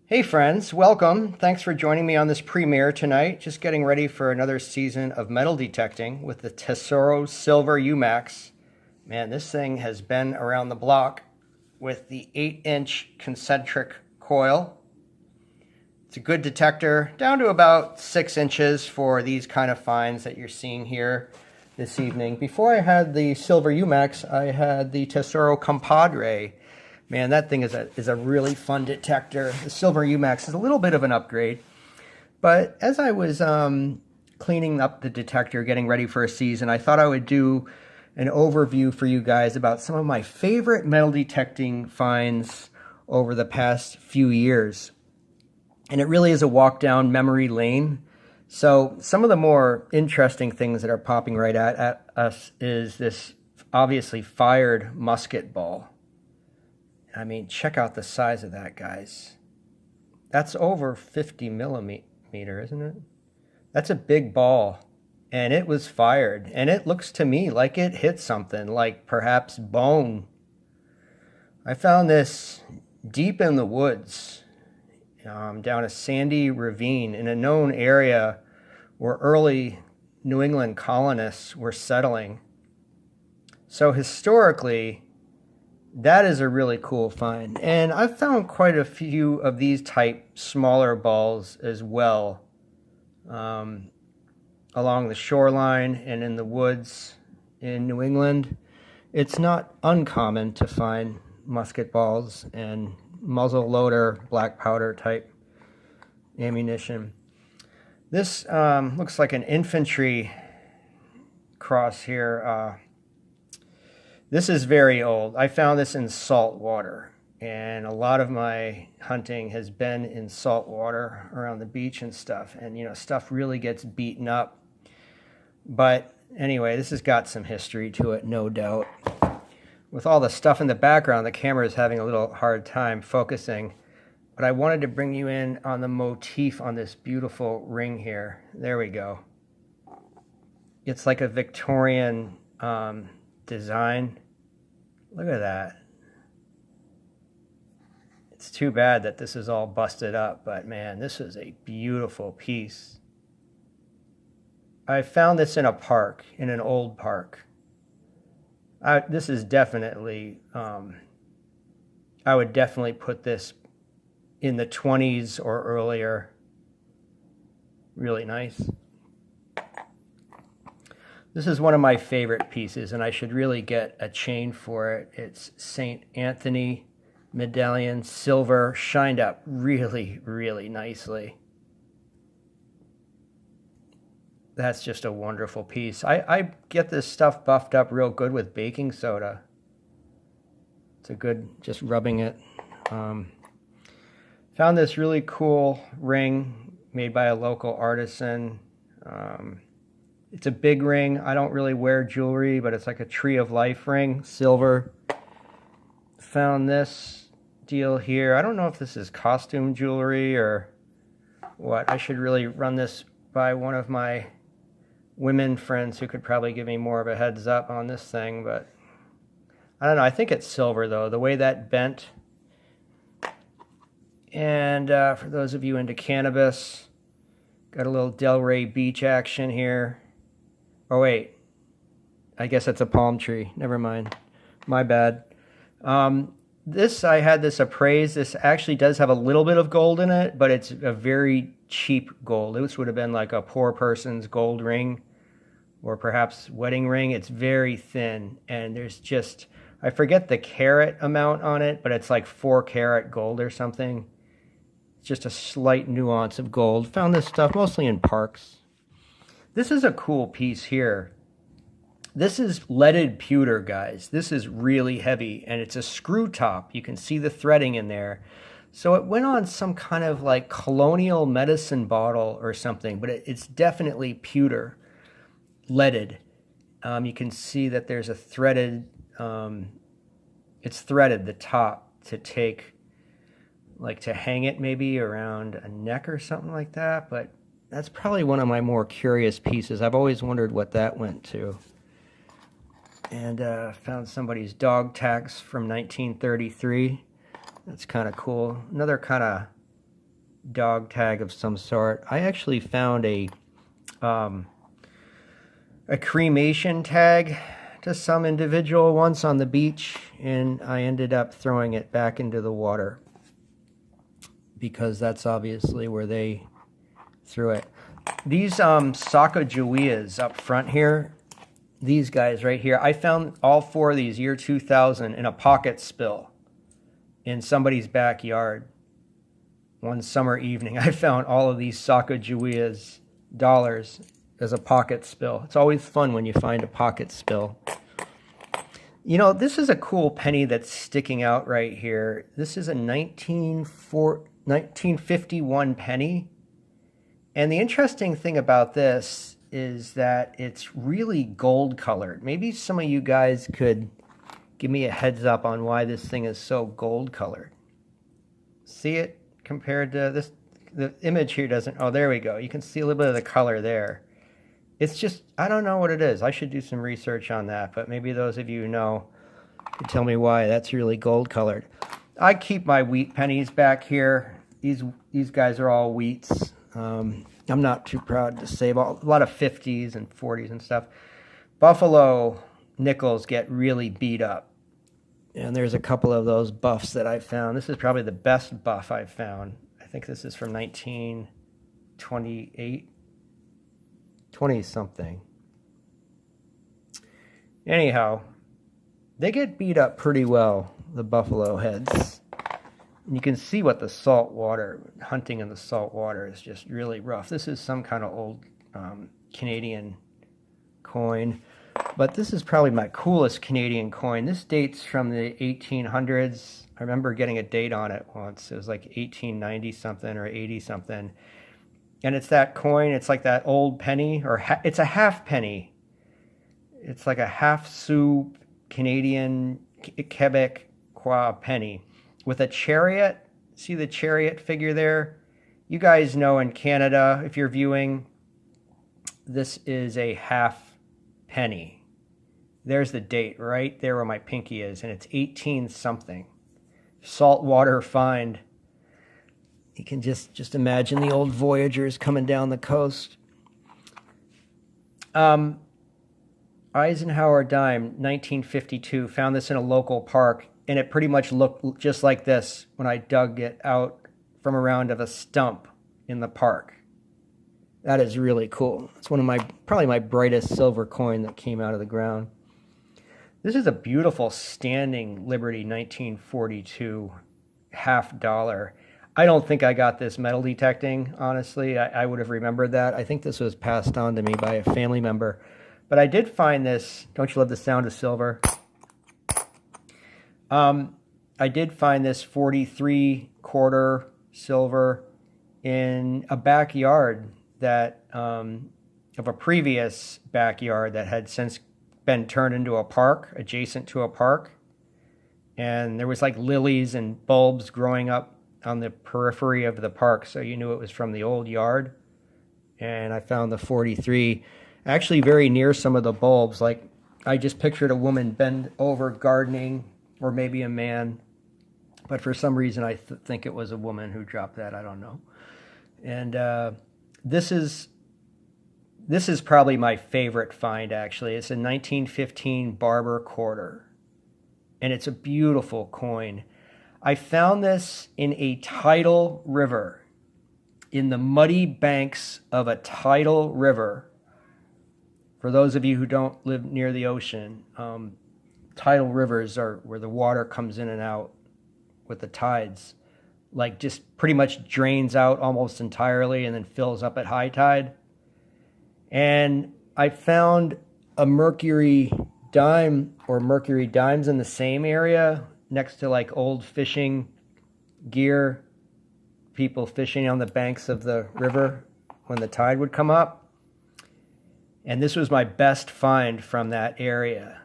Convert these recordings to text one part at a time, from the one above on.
Hey friends, welcome. Thanks for joining me on this premiere tonight. Just getting ready for another season of metal detecting with the Tesoro Silver UMAX. Man, this thing has been around the block with the 8-inch concentric coil. It's a good detector, down to about 6 inches for these kind of finds that you're seeing here this evening. Before I had the Silver UMAX, I had the Tesoro Compadre. Man, that thing is a really fun detector. The Silver UMAX is a little bit of an upgrade. But as I was cleaning up the detector, getting ready for a season, I thought I would do an overview for you guys about some of my favorite metal detecting finds over the past few years. And it really is a walk down memory lane. So some of the more interesting things that are popping right at us is this obviously fired musket ball. I mean, check out the size of that, guys. That's over 50 millimeter, isn't it? That's a big ball, and it was fired, and it looks to me like it hit something, like perhaps bone. I found this deep in the woods, down a sandy ravine in a known area where early New England colonists were settling. So historically, that is a really cool find. And I've found quite a few of these type smaller balls as well, along the shoreline and in the woods in New England. It's not uncommon to find musket balls and muzzle loader, black powder type ammunition. This looks like an infantry cross here. This is very old. I found this in salt water, and a lot of my hunting has been in salt water around the beach and stuff, and stuff really gets beaten up. But anyway, this has got some history to it, no doubt. With all the stuff in the background, the camera is having a little hard time focusing, but I wanted to bring you in on the motif on this beautiful ring here. There we go. It's like a Victorian design. Look at that. It's too bad that this is all busted up, but man, this is a beautiful piece. I found this in a park, in an old park. This is definitely, I would definitely put this in the 20s or earlier. Really nice. This is one of my favorite pieces, and I should really get a chain for it. It's St. Anthony medallion, silver, shined up really, really nicely. That's just a wonderful piece. I get this stuff buffed up real good with baking soda. It's a good, just rubbing it. Found this really cool ring made by a local artisan. It's a big ring. I don't really wear jewelry, but it's like a tree of life ring, silver. Found this deal here. I don't know if this is costume jewelry or what. I should really run this by one of my women friends who could probably give me more of a heads up on this thing, but I don't know. I think it's silver though, the way that bent. And for those of you into cannabis, got a little Delray Beach action here. Oh wait, I guess that's a palm tree. Never mind. My bad. I had this appraised. This actually does have a little bit of gold in it, but it's a very cheap gold. This would have been like a poor person's gold ring or perhaps wedding ring. It's very thin, and there's just, I forget the carat amount on it, but it's like 4 karat gold or something. It's just a slight nuance of gold. Found this stuff mostly in parks. This is a cool piece here. This is leaded pewter, guys. This is really heavy, and it's a screw top. You can see the threading in there. So it went on some kind of like colonial medicine bottle or something, but it's definitely pewter, leaded. You can see that there's a threaded, it's threaded, the top, to take, like to hang it maybe around a neck or something like that, but that's probably one of my more curious pieces. I've always wondered what that went to. And found somebody's dog tags from 1933. That's kind of cool. Another kind of dog tag of some sort. I actually found a cremation tag to some individual once on the beach, and I ended up throwing it back into the water because that's obviously where they threw it. These Sacagaweas up front here, these guys right here, I found all four of these year 2000 in a pocket spill in somebody's backyard. One summer evening, I found all of these Sacagaweas dollars as a pocket spill. It's always fun when you find a pocket spill. You know, this is a cool penny that's sticking out right here. This is a 1951 penny. And the interesting thing about this is that it's really gold colored. Maybe some of you guys could give me a heads up on why this thing is so gold colored. See it compared to this? The image here doesn't, oh, there we go. You can see a little bit of the color there. It's just, I don't know what it is. I should do some research on that, but maybe those of you who know could tell me why that's really gold colored. I keep my wheat pennies back here. These guys are all wheats. I'm not too proud to save a lot of 50s and 40s and stuff. Buffalo nickels get really beat up. And there's a couple of those buffs that I found. This is probably the best buff I've found. I think this is from 1928. 20-something. Anyhow, they get beat up pretty well, the buffalo heads. And you can see what the salt water, hunting in the salt water is just really rough. This is some kind of old Canadian coin, but this is probably my coolest Canadian coin. This dates from the 1800s. I remember getting a date on it once. It was like 1890 something or 80 something. And it's that coin, it's like that old penny, or it's a half penny. It's like a half sou Canadian Quebecois penny with a chariot. See the chariot figure there? You guys know in Canada, if you're viewing, this is a half penny. There's the date right there where my pinky is, and it's 18 something. Saltwater find. You can just imagine the old voyagers coming down the coast. Eisenhower dime, 1952, found this in a local park, and it pretty much looked just like this when I dug it out from around of a stump in the park. That is really cool. It's one of probably my brightest silver coin that came out of the ground. This is a beautiful standing Liberty 1942 half dollar. I don't think I got this metal detecting, honestly. I would have remembered that. I think this was passed on to me by a family member. But I did find this. Don't you love the sound of silver? I did find this 43 quarter silver in a backyard that of a previous backyard that had since been turned into a park, adjacent to a park. And there was like lilies and bulbs growing up on the periphery of the park, so you knew it was from the old yard. And I found the 43 actually very near some of the bulbs. Like, I just pictured a woman bend over gardening, or maybe a man, but for some reason I think it was a woman who dropped that. I don't know. And this is probably my favorite find, actually. It's a 1915 Barber quarter, and it's a beautiful coin. I found this in a tidal river, in the muddy banks of a tidal river. For those of you who don't live near the ocean, tidal rivers are where the water comes in and out with the tides, like just pretty much drains out almost entirely and then fills up at high tide. And I found a mercury dime or mercury dimes in the same area, next to like old fishing gear, people fishing on the banks of the river when the tide would come up. And this was my best find from that area.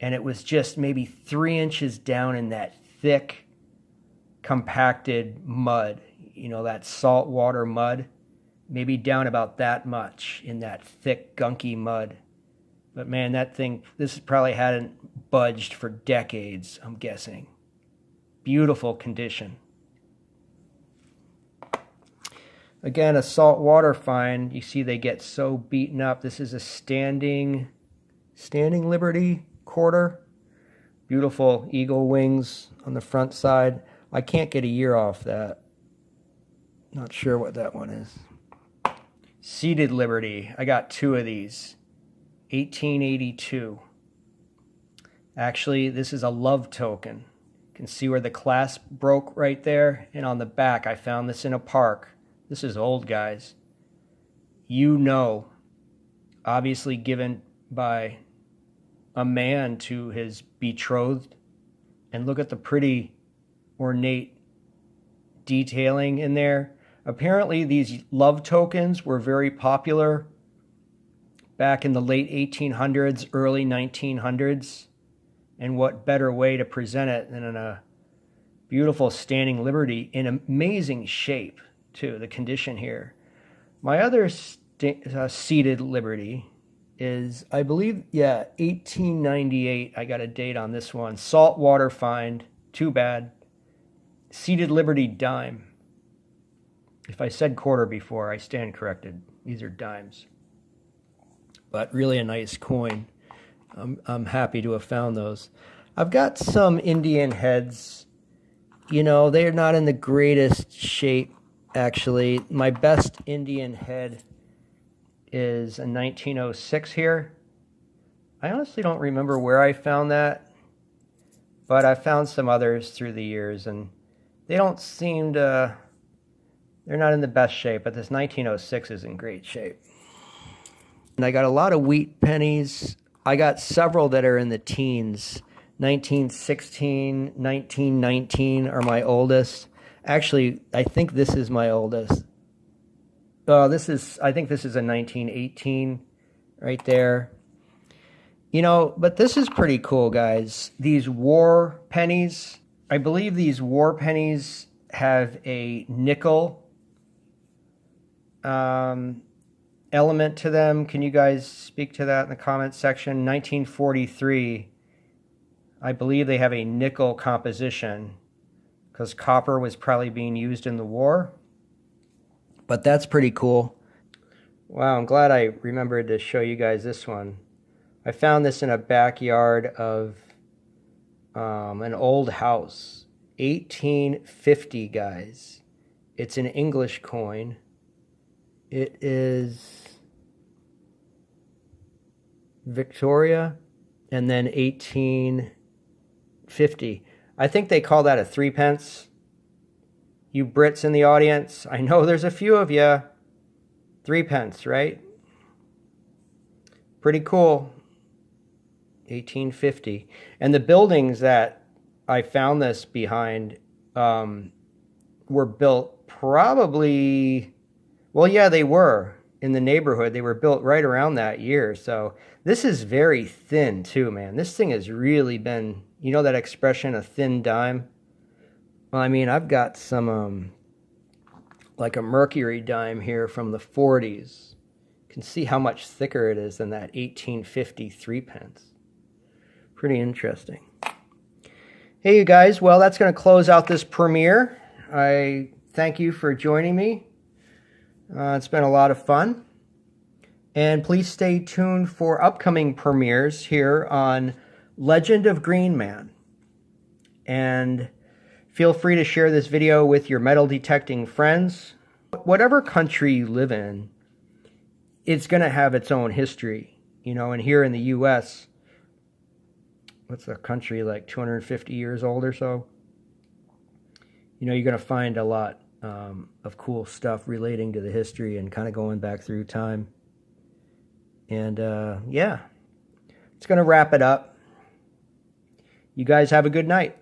And it was just maybe 3 inches down in that thick, compacted mud, you know, that saltwater mud, maybe down about that much in that thick, gunky mud. But man, that thing, this probably hadn't budged for decades, I'm guessing. Beautiful condition. Again, a saltwater find. You see they get so beaten up. This is a standing Liberty quarter. Beautiful eagle wings on the front side. I can't get a year off that. Not sure what that one is. Seated Liberty. I got 2 of these. 1882. Actually, this is a love token. You can see where the clasp broke right there. And on the back, I found this in a park. This is old, guys. You know, obviously given by a man to his betrothed. And look at the pretty ornate detailing in there. Apparently, these love tokens were very popular back in the late 1800s, early 1900s. And what better way to present it than in a beautiful standing Liberty in amazing shape, too, the condition here. My other seated Liberty is, I believe, 1898. I got a date on this one. Saltwater find, too bad. Seated Liberty dime. If I said quarter before, I stand corrected. These are dimes. But really a nice coin. I'm happy to have found those. I've got some Indian heads. You know, they're not in the greatest shape, actually. My best Indian head is a 1906 here. I honestly don't remember where I found that, but I found some others through the years, and they don't seem to, they're not in the best shape, but this 1906 is in great shape. And I got a lot of wheat pennies. I got several that are in the teens. 1916, 1919 are my oldest. Actually, I think this is my oldest. I think this is a 1918 right there. You know, but this is pretty cool, guys. These war pennies, I believe these war pennies have a nickel element to them. Can you guys speak to that in the comments section? 1943, I believe they have a nickel composition because copper was probably being used in the war. But that's pretty cool. Wow, I'm glad I remembered to show you guys this one. I found this in a backyard of an old house. 1850, guys. It's an English coin. It is Victoria, and then 1850. I think they call that a 3 pence. You Brits in the audience, I know there's a few of you. 3 pence, right? Pretty cool. 1850. And the buildings that I found this behind were built probably, well, yeah, they were in the neighborhood. They were built right around that year. So this is very thin too, man. This thing has really been, you know that expression, a thin dime? Well, I mean, I've got some, like a Mercury dime here from the 40s. You can see how much thicker it is than that 1850 3 pence. Pretty interesting. Hey, you guys. Well, that's going to close out this premiere. I thank you for joining me. It's been a lot of fun. And please stay tuned for upcoming premieres here on Legend of Green Man. And feel free to share this video with your metal detecting friends. Whatever country you live in, it's going to have its own history. You know, and here in the U.S., what's the country, like 250 years old or so? You know, you're going to find a lot of cool stuff relating to the history and kind of going back through time. And yeah, it's going to wrap it up. You guys have a good night.